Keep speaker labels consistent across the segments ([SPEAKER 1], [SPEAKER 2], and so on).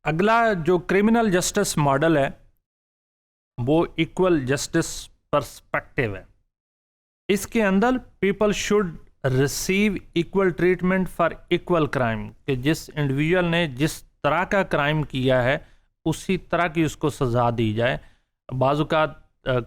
[SPEAKER 1] अगला जो criminal justice model है वो इक्वल जस्टिस पर्सपेक्टिव है। इसके अंदर people should receive equal treatment for equal crime, कि जिस इंडिविजुअल ने जिस तरह का क्राइम किया है उसी तरह की उसको सज़ा दी जाए। बाज़-औक़ात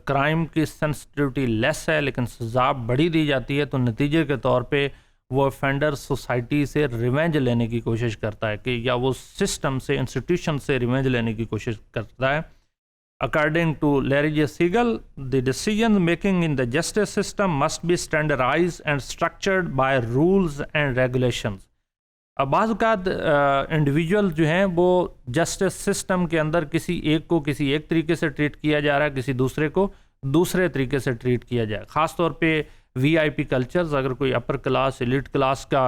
[SPEAKER 1] क्राइम की सेंसिटिविटी लेस है लेकिन सज़ा बड़ी दी जाती है, तो नतीजे के तौर पे वो ऑफेंडर सोसाइटी से रिवेंज लेने की कोशिश करता है कि या वो सिस्टम से, इंस्टीट्यूशन से रिवेंज लेने की कोशिश करता है। According to Larry J. Siegel, the decision making in the justice system must be standardized and structured by rules and regulations. अब बाज़-औक़ात इंडिविजुअल जो हैं वो जस्टिस सिस्टम के अंदर किसी एक को किसी एक तरीके से ट्रीट किया जा रहा है, किसी दूसरे को दूसरे तरीके से ट्रीट किया जाए। ख़ास तौर पे VIP कल्चर्स, अगर कोई अपर क्लास एलिट क्लास का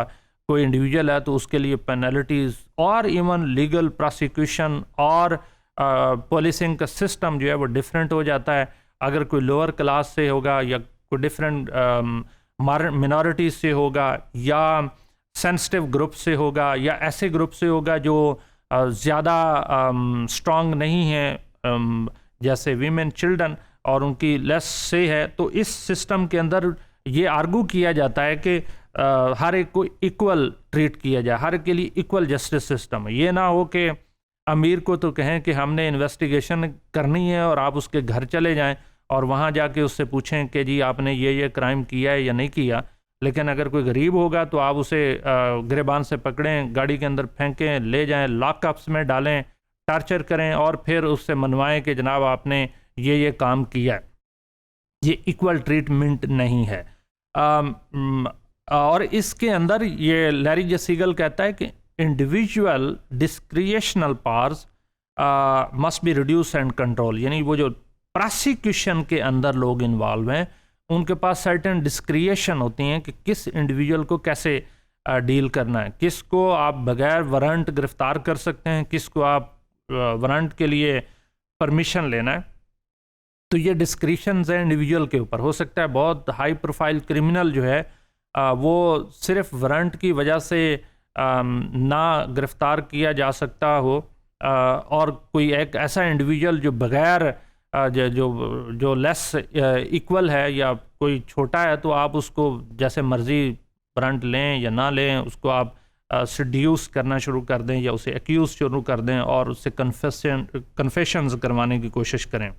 [SPEAKER 1] कोई इंडिविजुअल है तो उसके लिए पेनल्टीज़ और इवन लीगल प्रोसिक्यूशन और पुलिसिंग का सिस्टम जो है वो डिफरेंट हो जाता है। अगर कोई लोअर क्लास से होगा या कोई डिफरेंट मिनॉरिटी से होगा या सेंसिटिव ग्रुप से होगा या ऐसे ग्रुप से होगा जो ज़्यादा स्ट्रॉन्ग नहीं है, जैसे वीमेन, चिल्ड्रन, और उनकी लेस से है, तो इस सिस्टम के अंदर ये आर्गू किया जाता है कि हर एक को इक्वल ट्रीट किया जाए, हर एक के लिए इक्वल जस्टिस सिस्टम है। ये ना हो कि अमीर को तो कहें कि हमने इन्वेस्टिगेशन करनी है और आप उसके घर चले जाएं और वहाँ जाके उससे पूछें कि जी आपने ये क्राइम किया है या नहीं किया। लेकिन अगर कोई गरीब होगा तो आप उसे गिरबान से पकड़ें, गाड़ी के अंदर फेंकें, ले जाएं, लॉकअप्स में डालें, टार्चर करें और फिर उससे मनवाएं कि जनाब आपने ये काम किया है। ये इक्वल ट्रीटमेंट नहीं है। और इसके अंदर ये लैरी जे सीगल कहता है कि individual discretional powers must be reduce and control, यानी वो जो प्रोसिक्यूशन के अंदर लोग इन्वॉल्व हैं उनके पास सर्टेन डिस्क्रिएशन होती हैं कि किस इंडिविजुअल को कैसे डील करना है, किसको आप बगैर वारंट गिरफ्तार कर सकते हैं, किसको आप वारंट के लिए परमिशन लेना है। तो ये डिस्क्रिशंस है इंडिविजुअल के ऊपर। हो सकता है बहुत हाई प्रोफाइल क्रिमिनल जो है वो सिर्फ वारंट की वजह से ना गिरफ्तार किया जा सकता हो, और कोई एक ऐसा इंडिविजुअल जो बगैर जो लेस इक्वल है या कोई छोटा है तो आप उसको जैसे मर्जी वारंट लें या ना लें, उसको आप सड्यूस करना शुरू कर दें या उसे एक्यूज शुरू कर दें और उससे कन्फेशंस करवाने की कोशिश करें।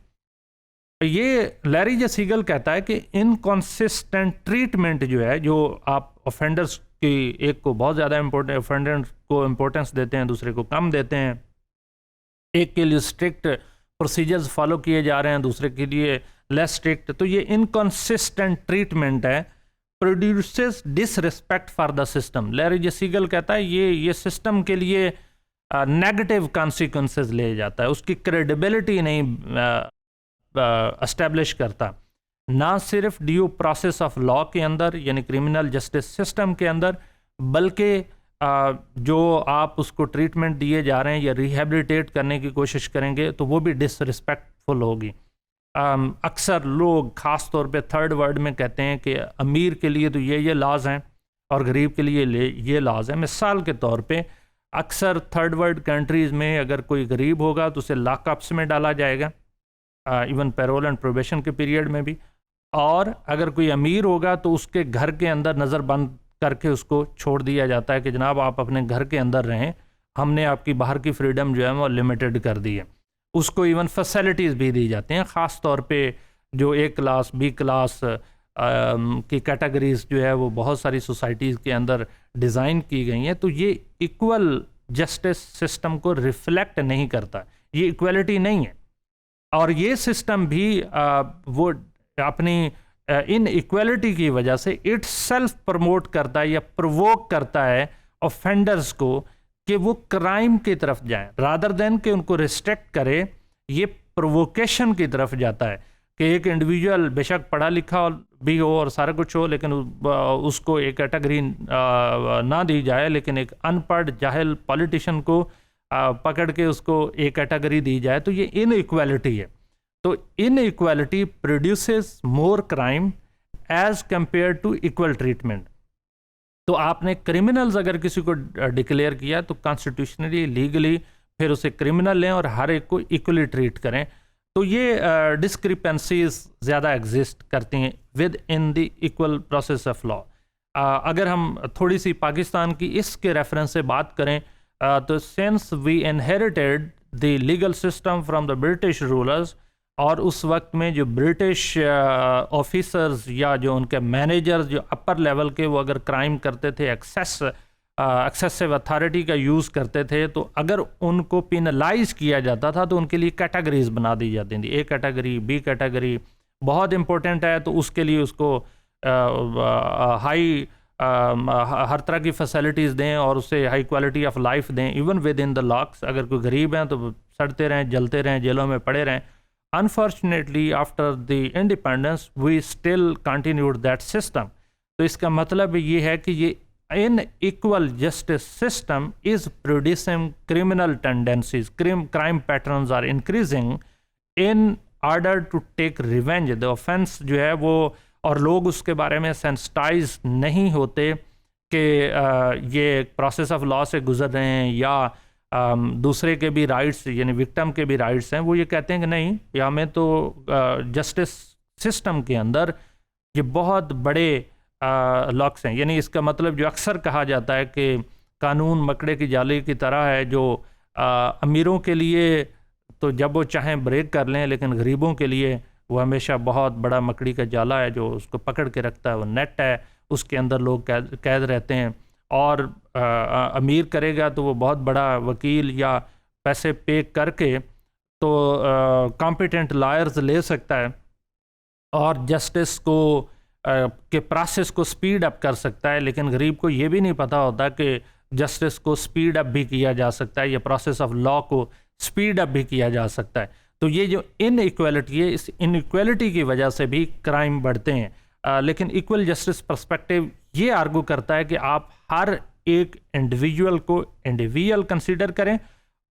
[SPEAKER 1] ये लैरी जे सीगल कहता है कि इनकॉन्सिस्टेंट ट्रीटमेंट जो है, जो आप ऑफेंडर्स की एक को बहुत ज़्यादा इम्पोर्टेंट, ऑफेंडर्स को इम्पोर्टेंस देते हैं, दूसरे को कम देते हैं, एक के लिए स्ट्रिक्ट प्रोसीजर्स फॉलो किए जा रहे हैं, दूसरे के लिए लेस स्ट्रिक्ट, तो ये इनकॉन्सिस्टेंट ट्रीटमेंट है, produces disrespect for the system. Larry J Siegel कहता है ये सिस्टम के लिए नेगेटिव कॉन्सिक्वेंसेस ले जाता है, उसकी क्रेडिबिलिटी नहीं एस्टेब्लिश करता। ना सिर्फ ड्यू प्रोसेस ऑफ लॉ के अंदर यानी क्रिमिनल जस्टिस सिस्टम के अंदर, बल्कि जो आप उसको ट्रीटमेंट दिए जा रहे हैं या रिहेबिलिटेट करने की कोशिश करेंगे तो वो भी डिसरिस्पेक्टफुल होगी। अक्सर लोग ख़ास तौर पे थर्ड वर्ल्ड में कहते हैं कि अमीर के लिए तो ये लाज हैं और गरीब के लिए ये लाज हैं। मिसाल के तौर पे अक्सर थर्ड वर्ल्ड कंट्रीज़ में अगर कोई गरीब होगा तो उसे लॉकअप्स में डाला जाएगा, इवन पैरोल एंड प्रोबेशन के पीरियड में भी, और अगर कोई अमीर होगा तो उसके घर के अंदर नज़रबंद करके उसको छोड़ दिया जाता है कि जनाब आप अपने घर के अंदर रहें, हमने आपकी बाहर की फ्रीडम जो है वो लिमिटेड कर दी है। उसको इवन फैसिलिटीज़ भी दी जाती हैं, ख़ास तौर पे जो A क्लास B क्लास की कैटेगरीज जो है वो बहुत सारी सोसाइटीज़ के अंदर डिज़ाइन की गई हैं। तो ये इक्वल जस्टिस सिस्टम को रिफ्लेक्ट नहीं करता, ये इक्वलिटी नहीं है। और ये सिस्टम भी वो अपनी इन इक्वलिटी की वजह से इट सेल्फ प्रमोट करता है या प्रोवोक करता है ऑफेंडर्स को कि वो क्राइम की तरफ जाएं, रादर देन कि उनको रिस्ट्रिक्ट करे। ये प्रोवोकेशन की तरफ जाता है कि एक इंडिविजुअल बेशक पढ़ा लिखा भी हो और सारा कुछ हो, लेकिन उसको एक कैटेगरी ना दी जाए, लेकिन एक अनपढ़ जाहिल पॉलिटिशियन को पकड़ के उसको एक कैटेगरी दी जाए, तो ये इनइक्वालिटी है। तो inequality produces more crime as compared to equal treatment. तो आपने क्रिमिनल्स अगर किसी को डिक्लेयर किया तो कॉन्स्टिट्यूशनली लीगली फिर उसे क्रिमिनल लें और हर एक को इक्वली ट्रीट करें। तो ये डिस्क्रिपेंसीज ज़्यादा एग्जिस्ट करती हैं with in the equal process of law. अगर हम थोड़ी सी पाकिस्तान की इसके रेफरेंस से बात करें, तो since we inherited the legal system from the British rulers, और उस वक्त में जो ब्रिटिश ऑफिसर्स या जो उनके मैनेजर्स जो अपर लेवल के, वो अगर क्राइम करते थे, एक्सेसिव अथॉरिटी का यूज़ करते थे, तो अगर उनको पिनलाइज किया जाता था तो उनके लिए कैटेगरीज बना दी जाती थी, ए कैटेगरी, बी कैटेगरी। बहुत इंपॉर्टेंट है तो उसके लिए उसको हाई हर तरह की फैसिलिटीज़ दें और उससे हाई क्वालिटी ऑफ लाइफ दें, even with in the locks. अगर कोई गरीब हैं तो सड़ते रहें, जलते रहें, जेलों में पड़े रहें। Unfortunately after the independence we still continued that system. तो इसका मतलब ये है कि ये unequal justice system is producing criminal tendencies. Crime patterns are increasing in order to take revenge. The offense जो है वो, और लोग उसके बारे में सेंसिटाइज नहीं होते कि ये प्रोसेस ऑफ लॉ से गुजर रहे हैं या दूसरे के भी राइट्स यानी विक्टिम के भी राइट्स हैं। वो ये कहते हैं कि नहीं, या हमें तो जस्टिस सिस्टम के अंदर ये बहुत बड़े लॉक्स हैं। यानी इसका मतलब जो अक्सर कहा जाता है कि कानून मकड़े की जाली की तरह है, जो अमीरों के लिए तो जब वो चाहें ब्रेक कर लें, लेकिन गरीबों के लिए वो हमेशा बहुत बड़ा मकड़ी का जाला है जो उसको पकड़ के रखता है। वो नेट है, उसके अंदर लोग कैद रहते हैं। और अमीर करेगा तो वो बहुत बड़ा वकील या पैसे पे करके तो कॉम्पिटेंट लॉयर्स ले सकता है और जस्टिस को के प्रोसेस को स्पीड अप कर सकता है। लेकिन गरीब को ये भी नहीं पता होता कि जस्टिस को स्पीड अप भी किया जा सकता है या प्रोसेस ऑफ लॉ को स्पीड अप भी किया जा सकता है। तो ये जो इनइक्वालिटी है, इस इनइक्वालिटी की वजह से भी क्राइम बढ़ते हैं। लेकिन इक्वल जस्टिस पर्सपेक्टिव ये आर्गू करता है कि आप हर एक इंडिविजुअल को इंडिविजुअल कंसीडर करें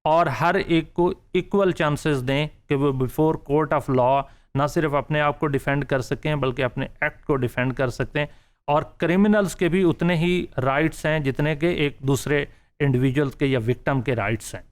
[SPEAKER 1] और हर एक को इक्वल चांसेस दें कि वो बिफोर कोर्ट ऑफ लॉ ना सिर्फ अपने आप को डिफेंड कर सकें बल्कि अपने एक्ट को डिफेंड कर सकते हैं। और क्रिमिनल्स के भी उतने ही राइट्स हैं जितने के एक दूसरे इंडिविजुअल्स के या विक्टिम के राइट्स हैं।